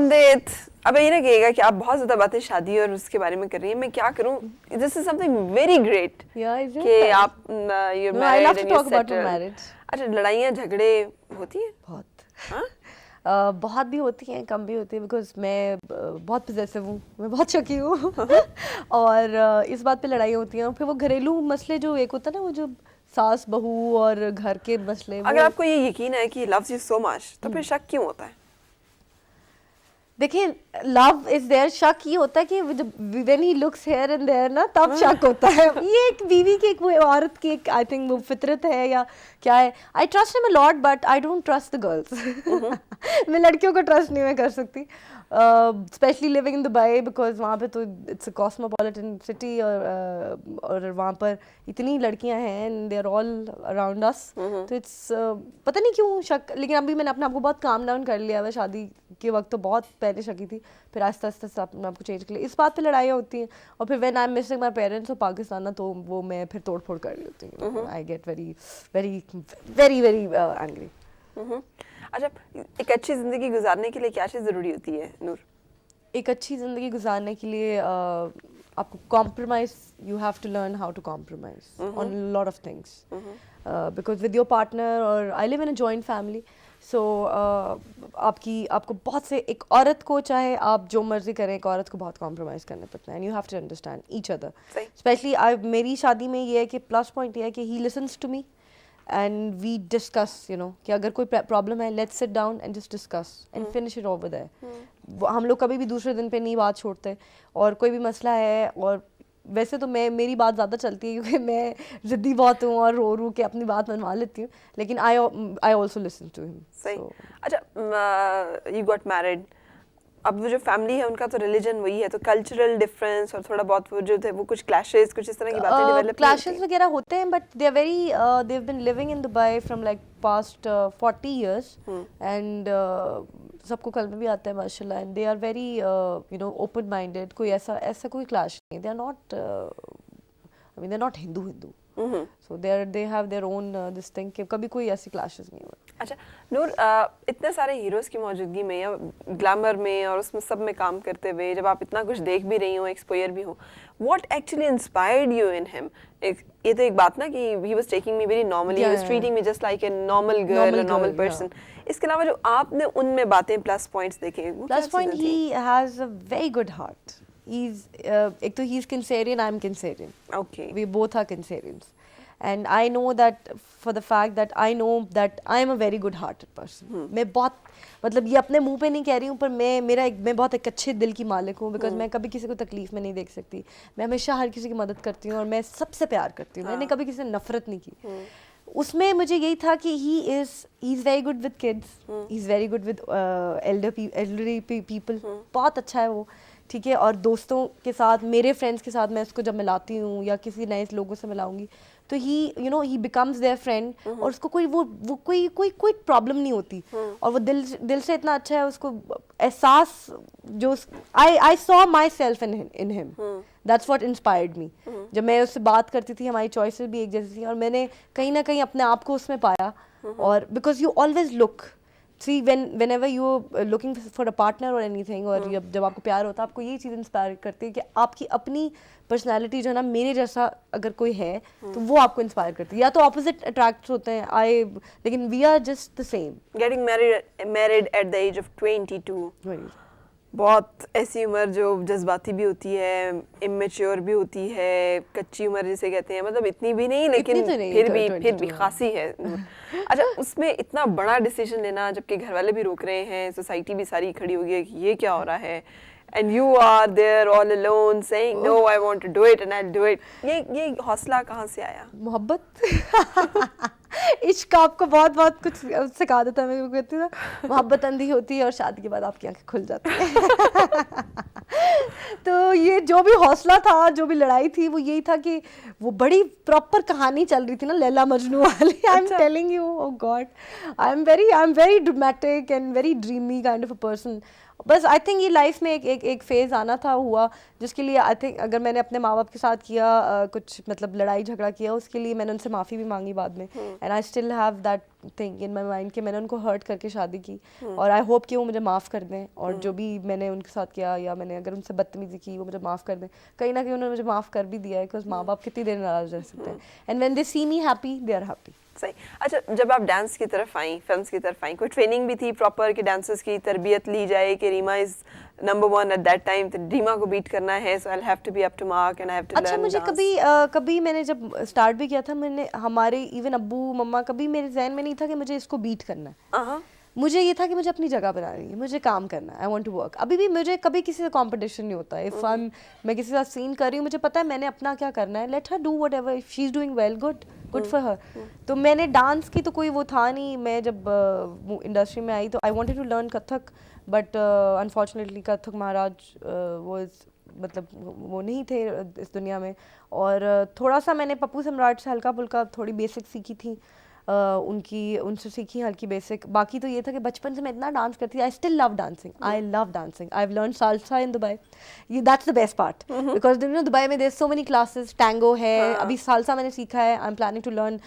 नंदित, अब ये ना कहिएगा कि आप बहुत ज्यादा बातें शादी और उसके बारे में कर रही हैं, मैं क्या करूं? This is something very great कि आप you married and you settled. अच्छा, लड़ाइयाँ झगड़े होती हैं? बहुत। हाँ? बहुत भी होती हैं, कम भी होती है, बिकॉज मैं बहुत पजेसिव हूँ, मैं बहुत शकी हूँ और इस बात पे लड़ाई होती हैं। फिर वो घरेलू मसले जो एक होता है ना, वो जो सास बहू और घर के मसले, अगर आपको ये यकीन है कि लव्स यू सो मच, तो फिर शक क्यों होता है? देखिए, लव इज देयर, शक ये होता है कि when he looks here and there ना, तब शक होता है। ये एक बीवी की, एक वो औरत की एक, आई थिंक वो फितरत है या क्या है। I trust him a lot but I don't trust the girls. मैं लड़कियों को ट्रस्ट नहीं मैं कर सकती, specially living in Dubai, because वहाँ पे तो इट्स अ कॉस्मोपॉलिटन सिटी, और वहाँ पर इतनी लड़कियाँ हैं and they are all around us, तो इट्स पता नहीं क्यों शक। लेकिन अभी मैंने अपने आप को बहुत काम डाउन कर लिया है। शादी के वक्त तो बहुत पहले शकी थी, फिर आस्ते आस्ते अपने आप को चेंज कर लिया। इस बात पे लड़ाइयाँ होती हैं, और फिर when I am missing my parents और पाकिस्तान ना, तो वो मैं फिर तोड़ फोड़ कर लेती हूँ। I get very very very very angry. अच्छा, एक अच्छी जिंदगी गुजारने के लिए क्या चीज़ ज़रूरी होती है नूर? एक अच्छी ज़िंदगी गुजारने के लिए आपको compromise, you have to learn how to compromise on lot of things, because with your partner, और I live in a joint family, so आपको बहुत से, एक औरत को चाहे आप जो मर्जी करें, एक औरत को बहुत कॉम्प्रोमाइज़ करना पड़ता है, and you have to understand each other. Specially मेरी शादी में ये है कि प्लस पॉइंट ये है कि he listens to me and we discuss, you know, कि अगर कोई प्रॉब्लम है, let's sit down and just discuss and finish it over there. हम लोग कभी भी दूसरे दिन पे नहीं बात छोड़ते, और कोई भी मसला है, और वैसे तो मेरी बात ज़्यादा चलती है क्योंकि मैं ज़िद्दी बहुत हूँ और रो के अपनी बात मनवा लेती हूँ, लेकिन I also listen to him. सही। अच्छा, you got married, अब वो जो फैमिली है उनका तो रिलीजन वही है, तो कल्चरल डिफरेंस और थोड़ा बहुत वो जो थे वो कुछ क्लैशेस, कुछ इस तरह की बातें डेवलप क्लैशेस वगैरह होते हैं, but they are very, they have been living in Dubai from like past 40 years, and सबको कल में भी आता है माशाल्लाह, and they are very you know open minded. कोई ऐसा कोई क्लैश नहीं, they are not, I mean they are not Hindu, so they have their own this thing कि कभी कोई ऐसी क्लैशेस नहीं हुए। अच्छा नूर, इतने सारे हीरोज की मौजूदगी में या ग्लैमर में और उसमें सब में काम करते हुए, जब आप इतना कुछ देख भी रही हो, एक्सपोजर भी हो, what actually inspired you in him? ये तो एक बात ना कि he was taking me very normally, he was treating me just like a normal girl, normal person. इसके अलावा जो आपने उनमें बातें प्लस पॉइंट्स देखे, plus point, he has a very good heart. एक तो he is Cancerian, I am Cancerian, okay, we both are Cancerians, and I know that for the fact that I know that I am a very good hearted person. मैं बहुत, मतलब ये अपने मुंह पे नहीं कह रही हूँ, पर मैं बहुत एक अच्छे दिल की मालिक हूँ, बिकॉज मैं कभी किसी को तकलीफ में नहीं देख सकती। मैं हमेशा हर किसी की मदद करती हूँ, और मैं सबसे प्यार करती हूँ। मैंने कभी किसी से नफरत नहीं की। उसमें मुझे यही था कि he is very good with kids, he is very good with elderly people, बहुत अच्छा है वो, ठीक है। और दोस्तों के साथ, मेरे फ्रेंड्स के साथ मैं उसको जब मिलाती हूँ या किसी नए लोगों से मिलाऊंगी, तो ही बिकम्स देयर फ्रेंड, और उसको कोई प्रॉब्लम नहीं होती, और वो दिल से इतना अच्छा है, उसको एहसास जो I saw my self in him, that's what inspired me. जब मैं उससे बात करती थी, हमारी चॉइसेस भी एक जैसी थी, और मैंने कहीं ना कहीं अपने आप को उसमें पाया। और because you always look, see whenever you looking for a partner or anything, और जब आपको प्यार होता है, आपको यही चीज़ इंस्पायर करती है कि आपकी अपनी पर्सनालिटी जो है ना, मेरे जैसा अगर कोई है तो वो आपको इंस्पायर करती है, या तो ऑपोजिट अट्रैक्ट होते हैं, लेकिन we are just the same. Getting married at the age of 22, बहुत ऐसी उम्र जो जज्बाती भी होती है, इमेच्योर भी होती है, कच्ची उम्र जिसे कहते हैं, मतलब इतनी भी नहीं, लेकिन फिर भी खासी है। अच्छा, उसमें इतना बड़ा डिसीजन लेना, जबकि घर वाले भी रोक रहे हैं, सोसाइटी भी सारी खड़ी हो गई है कि ये क्या हो रहा है, and you are there all alone saying no, I want to do it and I'll do it. ये हौसला कहाँ से आया? मोहब्बत। इश्क आपको बहुत बहुत कुछ सिखा देता है। मैं कहती हूँ ना, मोहब्बत अंधी होती है और शादी के बाद आपकी आंखें खुल जाती हैं। तो ये जो भी हौसला था, जो भी लड़ाई थी, वो यही था कि वो बड़ी प्रॉपर कहानी चल रही थी ना, लैला मजनू वाली। I am telling you, oh God, I am very dramatic and very dreamy kind of a person. बस आई थिंक ये लाइफ में एक फेज आना था, हुआ, जिसके लिए आई थिंक अगर मैंने अपने माँ बाप के साथ किया कुछ मतलब लड़ाई झगड़ा किया, उसके लिए मैंने उनसे माफ़ी भी मांगी बाद में, and I still have that thing in my mind कि मैंने उनको हर्ट करके शादी की, और आई होप कि वो मुझे माफ़ कर दें, और जो भी मैंने उनके साथ किया या मैंने अगर उनसे बदतमीजी की वो मुझे माफ़ कर दें। कहीं ना कहीं उन्होंने मुझे माफ़ कर भी दिया है, बिकॉज माँ बाप कितनी देर नाराज़ रह सकते हैं, and when they see me happy they are happy. सही। अच्छा, जब आप डांस की तरफ आई, फिल्म्स की तरफ आई, कोई ट्रेनिंग भी थी प्रॉपर कि डांसर्स की तरबियत ली जाए कि Reema is number 1 at that time, तो रीमा को बीट करना है, so I will have to be up to mark and I have to learn अच्छा, मुझे कभी मैंने जब स्टार्ट भी किया था, मैंने हमारे इवन अब्बू मम्मा कभी मेरे जहन में नहीं था कि मुझे इसको बीट करना है। मुझे ये था कि मुझे अपनी जगह बनानी है, मुझे काम करना है, आई वांट टू वर्क। अभी भी मुझे कभी किसी से कंपटीशन नहीं होता। इफ मैं किसी के साथ सीन कर रही हूँ, मुझे पता है मैंने अपना क्या करना है, let her do whatever, if she is doing well, good for her. तो मैंने डांस की तो कोई वो था नहीं। मैं जब इंडस्ट्री में आई तो I wanted to learn Kathak, but unfortunately Kathak Maharaj मतलब वो नहीं थे इस दुनिया में, और थोड़ा सा मैंने पप्पू सम्राट से हल्का फुल्का थोड़ी बेसिक सीखी थी, उनसे सीखी हल्की बेसिक। बाकी तो ये था कि बचपन से मैं इतना डांस करती थी। I still love dancing, I love dancing. I have learn salsa in Dubai, that's the best part, because you know Dubai में there so many classes, tango है, अभी साल्सा मैंने सीखा है, I am planning to learn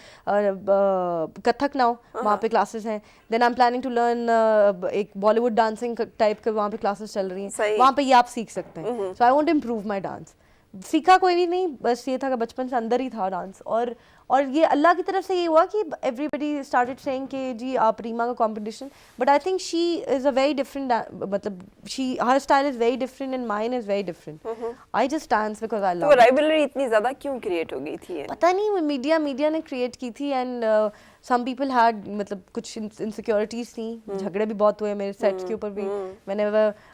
Kathak now, वहाँ पे classes हैं। Then I am planning to learn एक बॉलीवुड डांसिंग टाइप के वहाँ पे क्लासेस चल रही हैं, वहाँ पे ये आप सीख सकते हैं। So I want to improve my dance. सीखा कोई भी नहीं, बस ये था कि बचपन से अंदर ही था डांस, और ये अल्लाह की तरफ से ये हुआ कि एवरीबडी स्टार्टेड सेइंग कि जी आप रीमा का competition, but I think she is a very different, मतलब she her style is very different and mine is very different. I just dance because I love. तो राइवलरी इतनी ज़्यादा क्यों क्रिएट हो गई थी? पता नहीं, मीडिया ने क्रिएट की थी, एंड सम पीपल हैड मतलब कुछ इनसिक्योरिटीज थी, झगड़े भी बहुत हुए मेरे सेट्स के ऊपर भी। मैंने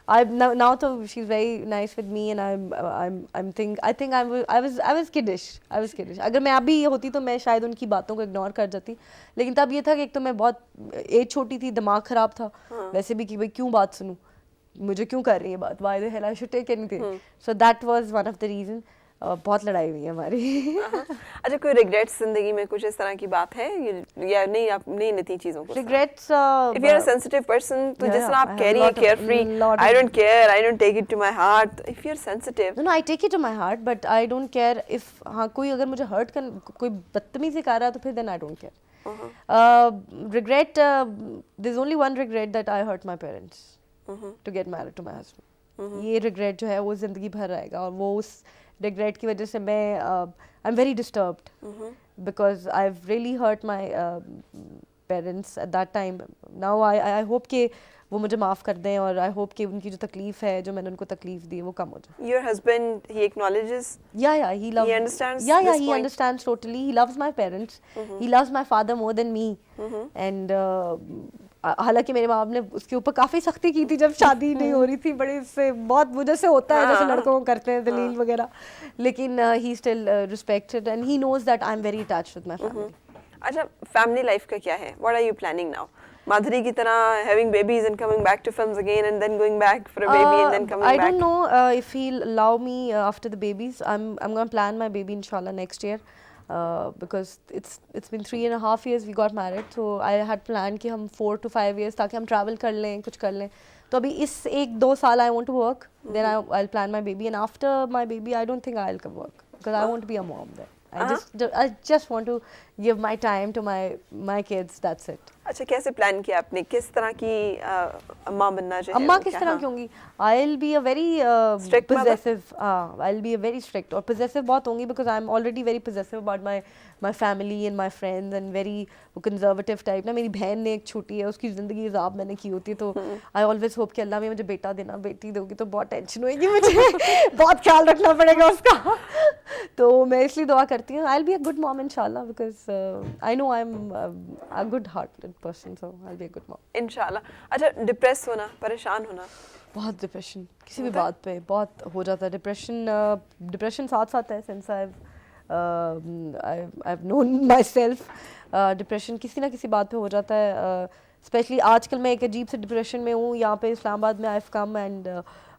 आई नाउ तो she is very nice with me, and I think I was kiddish. अगर मैं अभी होती तो मैं शायद उनकी बातों को इग्नोर कर जाती, लेकिन तब ये था कि एक तो मैं बहुत एज छोटी थी, दिमाग खराब था वैसे भी कि भाई क्यों बात सुनूं, मुझे क्यों कर रही है बात, why the hell I should take anything. So that was one of the reason. बहुत लड़ाई हुई है हमारी। अच्छा, कोई रिग्रेट्स जिंदगी में, कुछ इस तरह की बात है या नहीं? आप नहीं लेती चीजों को? Regrets, if you are a sensitive person, तो जिस तरह आप कह रही हैं carefree, I don't care, I don't take it to my heart, if you are sensitive. No, I take it to my heart, but I don't care if, हाँ, कोई अगर मुझे हर्ट कर, कोई बदतमीजी कर रहा है तो फिर then I don't care. Regret, there is only one regret, that I hurt my parents to get married to my husband. ये रिग्रेट जो है वो जिंदगी भर रहेगा, और वो उस रिग्रेट की वजह से मैं I am very disturbed, because I have really hurt my parents at that time. Now I hope कि वो मुझे माफ़ कर दें, और आई होप कि उनकी जो तकलीफ है, जो मैंने उनको तकलीफ दी, वो कम हो जाए। Your husband, he acknowledges? Yeah, he loves. He understands. Yeah, this he point? understands totally. He loves my parents. He loves my father more than me. And हालांकि मेरे माँ बाप ने उसके ऊपर काफ़ी सख्ती की थी जब शादी नहीं हो रही थी, बड़े इससे बहुत वजह से होता है जैसे लड़कों को करते हैं दलील वगैरह, लेकिन he still respected and he knows that I'm very attached with my family. अच्छा, फैमिली लाइफ का क्या है? What are you planning now? माधुरी की तरह having babies and coming back to films again and then going back for a baby and then coming back? I don't know if he'll allow me after the babies. I'm going to plan my baby inshallah next year. Because it's been 3.5 years we got married, so I had planned कि हम 4 to 5 years ताकि हम travel कर लें, कुछ कर लें। तो अभी इस 1-2 साल I want to work, then I'll plan my baby, and after my baby I don't think I'll work because I want to be a mom then. I just want to give my time to my kids, that's it. अच्छा, कैसे plan किया आपने? किस तरह की अम्मा बनना चाहिए? अम्मा किस तरह की होंगी? I'll be a very possessive. I'll be a very strict और possessive बहुत होंगी because I'm already very possessive about my family and my friends and very conservative type ना। मेरी बहन ने एक छोटी है, उसकी ज़िंदगी हिसाब मैंने की होती है, तो I always hope कि अल्लाह में मुझे बेटा देना, बेटी दोगी तो बहुत टेंशन होगी मुझे, बहुत ख्याल रखना पड़ेगा उसका। तो मैं इसलिए दुआ करती हूँ I'll be a good mom inshallah because I know I'm a good hearted person, so I'll be a good mom. इंशाल्लाह। अच्छा, डिप्रेस होना, परेशान होना? बहुत डिप्रेशन किसी भी बात पे बहुत हो जाता है। डिप्रेशन साथ साथ है since I've known myself. Depression किसी ना किसी बात पे हो जाता है, स्पेशली आजकल मैं एक अजीब से डिप्रेशन में हूँ। यहाँ पे इस्लामाबाद में I've come and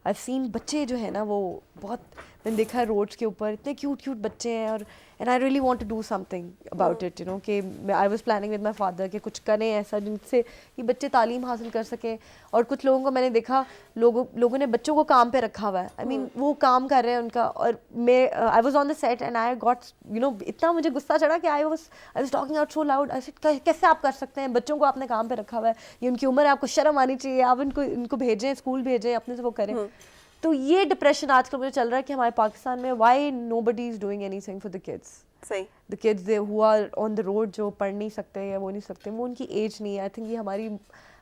I seen बच्चे जो है ना वो बहुत, मैंने देखा है रोड्स के ऊपर इतने क्यूट बच्चे हैं, और and I really want to do something about it, you know, कि I was planning with my father कि कुछ करें ऐसा जिनसे कि बच्चे तालीम हासिल कर सकें। और कुछ लोगों को मैंने देखा, लोगों ने बच्चों को काम पे रखा हुआ है, आई मीन वो काम कर रहे हैं उनका, और मैं I was on the set and I got, you know, इतना मुझे गुस्सा चढ़ा कि I was talking out so loud. I said कैसे आप कर सकते हैं, बच्चों को आपने काम पे रखा हुआ है, ये उनकी उम्र है, आपको शर्म आनी चाहिए, आप इनको भेजें, स्कूल भेजें, अपने से वो करें। तो ये डिप्रेशन आजकल मुझे चल रहा है कि हमारे पाकिस्तान में why nobody is doing anything for the kids. सही, the kids they who are on the road, जो पढ़ नहीं सकते या वो नहीं सकते, वो उनकी एज नहीं है। आई थिंक ये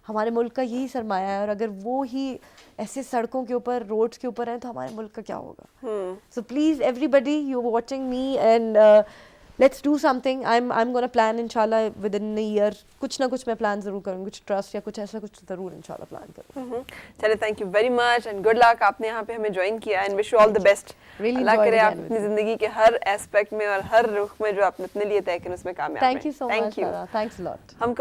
हमारे मुल्क का यही सरमाया है, और अगर वो ही ऐसे सड़कों के ऊपर, रोड्स के ऊपर हैं, तो हमारे मुल्क का क्या होगा। So please everybody, you are watching me, and let's do something. I am gonna plan इंशाल्लाह विद इन अ ईयर, कुछ ना कुछ मैं प्लान जरूर करूँगी, कुछ ट्रस्ट या कुछ ऐसा कुछ जरूर इंशाल्लाह प्लान करूँगी। चलिए, thank you very much and good luck, आपने यहाँ पे हमें ज्वाइन किया, and wish you all the best. अल्लाह करे आप अपनी जिंदगी के हर एस्पेक्ट में और हर रुख में जो आपने अपने लिए तय किया उसमें कामयाब रहें। Thank you so much, thanks a lot. हम